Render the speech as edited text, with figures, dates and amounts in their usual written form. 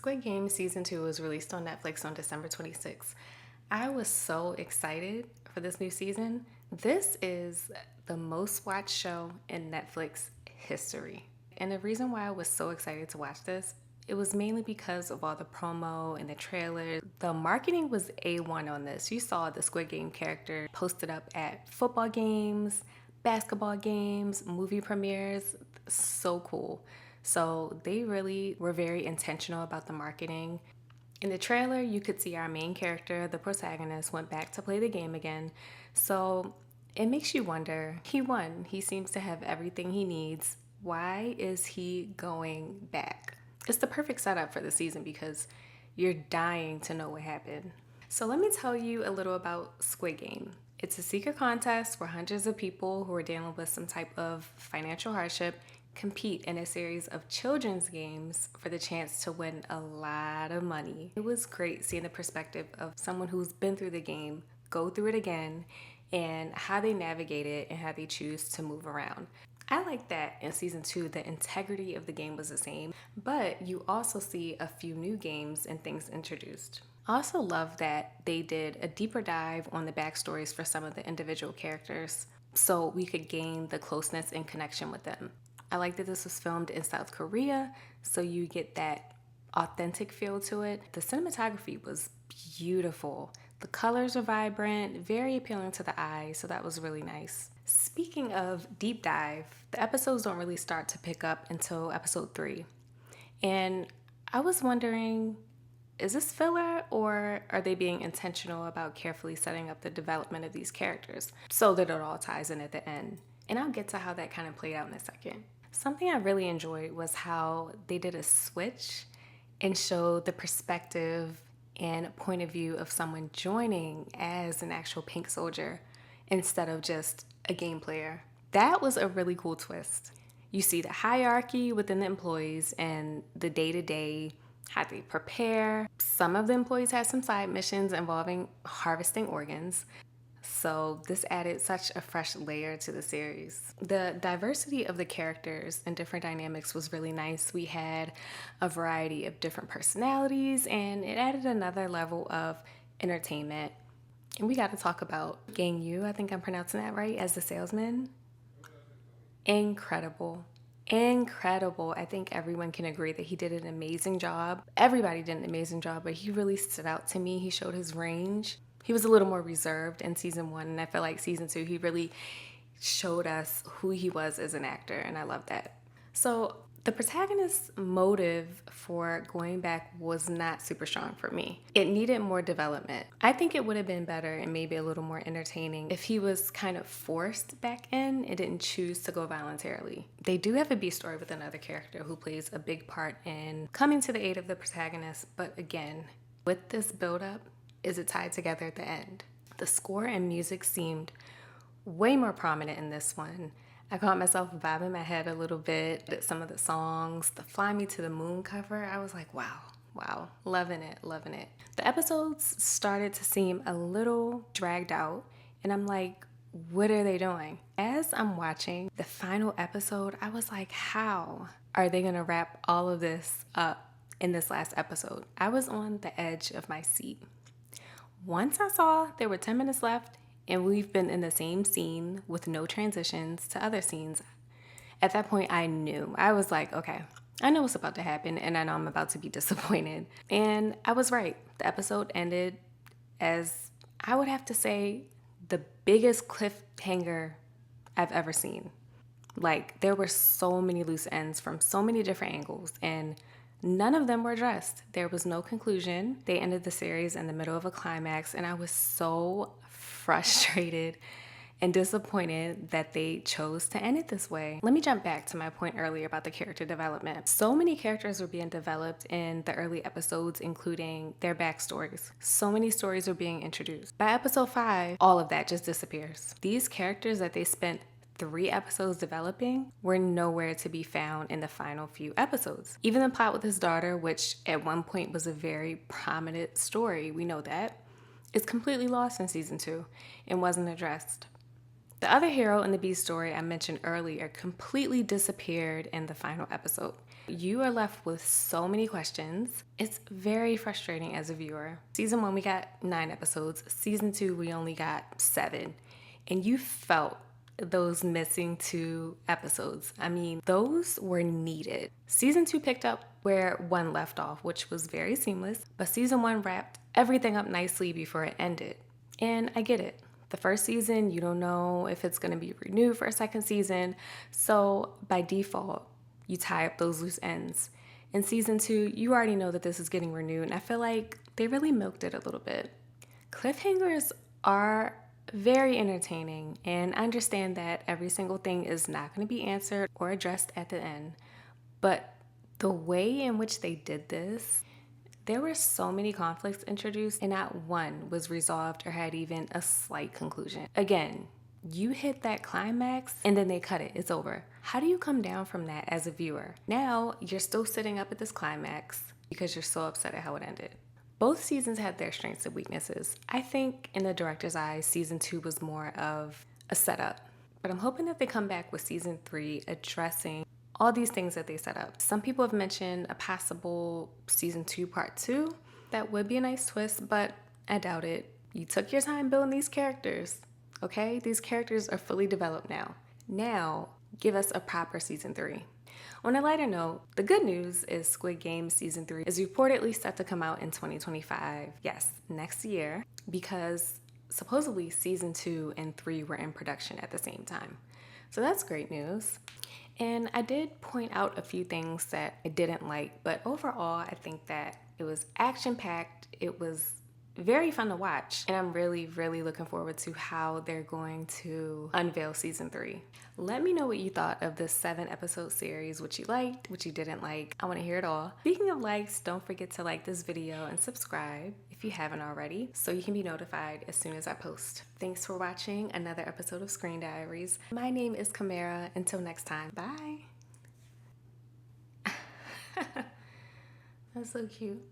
Squid Game Season 2 was released on Netflix on December 26th. I was so excited for this new season. This is the most watched show in Netflix history. And the reason why I was so excited to watch this, it was mainly because of all the promo and the trailers. The marketing was A1 on this. You saw the Squid Game character posted up at football games, basketball games, movie premieres. So cool. So they really were very intentional about the marketing. In the trailer, you could see our main character, the protagonist, went back to play the game again. So it makes you wonder, he won. He seems to have everything he needs. Why is he going back? It's the perfect setup for the season because you're dying to know what happened. So let me tell you a little about Squid Game. It's a secret contest where hundreds of people who are dealing with some type of financial hardship compete in a series of children's games for the chance to win a lot of money. It was great seeing the perspective of someone who's been through the game go through it again and how they navigate it and how they choose to move around. I like that in season 2, the integrity of the game was the same, but you also see a few new games and things introduced. I also love that they did a deeper dive on the backstories for some of the individual characters so we could gain the closeness and connection with them. I like that this was filmed in South Korea, so you get that authentic feel to it. The cinematography was beautiful. The colors are vibrant, very appealing to the eye, so that was really nice. Speaking of deep dive, the episodes don't really start to pick up until episode 3. And I was wondering, is this filler or are they being intentional about carefully setting up the development of these characters so that it all ties in at the end? And I'll get to how that kind of played out in a second. Something I really enjoyed was how they did a switch and showed the perspective and point of view of someone joining as an actual pink soldier instead of just a game player. That was a really cool twist. You see the hierarchy within the employees and the day-to-day, how they prepare. Some of the employees had some side missions involving harvesting organs. So this added such a fresh layer to the series. The diversity of the characters and different dynamics was really nice. We had a variety of different personalities and it added another level of entertainment. And we got to talk about Gang Yu, I think I'm pronouncing that right, as the salesman. Incredible. Incredible. I think everyone can agree that he did an amazing job. Everybody did an amazing job, but he really stood out to me. He showed his range. He was a little more reserved in season 1, and I feel like season 2, he really showed us who he was as an actor, and I love that. So the protagonist's motive for going back was not super strong for me. It needed more development. I think it would have been better and maybe a little more entertaining if he was kind of forced back in and didn't choose to go voluntarily. They do have a B story with another character who plays a big part in coming to the aid of the protagonist, but again, with this buildup, is it tied together at the end? The score and music seemed way more prominent in this one. I caught myself bobbing my head a little bit at some of the songs. The Fly Me to the Moon cover, I was like, wow, loving it. The episodes started to seem a little dragged out, and I'm like, what are they doing? As I'm watching the final episode, I was like, how are they gonna wrap all of this up in this last episode? I was on the edge of my seat. Once I saw there were 10 minutes left and we've been in the same scene with no transitions to other scenes, at that point I knew. I was like, okay, I know what's about to happen and I know I'm about to be disappointed. And I was right. The episode ended as, I would have to say, the biggest cliffhanger I've ever seen. Like, there were so many loose ends from so many different angles and none of them were addressed. There was no conclusion. They ended the series in the middle of a climax, and I was so frustrated and disappointed that they chose to end it this way. Let me jump back to my point earlier about the character development. So many characters were being developed in the early episodes, including their backstories. So many stories were being introduced. By episode 5, all of that just disappears. These characters that they spent 3 episodes developing were nowhere to be found in the final few episodes. Even the plot with his daughter, which at one point was a very prominent story, we know that, is completely lost in season 2 and wasn't addressed. The other hero in the B story I mentioned earlier completely disappeared in the final episode. You are left with so many questions. It's very frustrating as a viewer. Season 1, we got 9 episodes. Season 2, we only got 7. And you felt those missing 2 episodes. I mean, those were needed. Season 2 picked up where 1 left off, which was very seamless, but season 1 wrapped everything up nicely before it ended. And I get it. The first season, you don't know if it's going to be renewed for a second season, so by default, you tie up those loose ends. In season 2, you already know that this is getting renewed, and I feel like they really milked it a little bit. Cliffhangers are very entertaining, and I understand that every single thing is not going to be answered or addressed at the end, but the way in which they did this, there were so many conflicts introduced and not one was resolved or had even a slight conclusion. Again, you hit that climax and then they cut it. It's over. How do you come down from that as a viewer? Now you're still sitting up at this climax because you're so upset at how it ended. Both seasons had their strengths and weaknesses. I think in the director's eyes, season 2 was more of a setup. But I'm hoping that they come back with season 3 addressing all these things that they set up. Some people have mentioned a possible season 2 part 2. That would be a nice twist, but I doubt it. You took your time building these characters, okay? These characters are fully developed now. Now, give us a proper season 3. On a lighter note, the good news is Squid Game season 3 is reportedly set to come out in 2025. Yes, next year, because supposedly season 2 and 3 were in production at the same time. So that's great news. And I did point out a few things that I didn't like, but overall, I think that it was action-packed. It was very fun to watch, and I'm really, really looking forward to how they're going to unveil season 3. Let me know what you thought of this 7-episode series, what you liked, what you didn't like. I want to hear it all. Speaking of likes, don't forget to like this video and subscribe if you haven't already, so you can be notified as soon as I post. Thanks for watching another episode of Screen Diaries. My name is Kamara. Until next time, bye. That's so cute.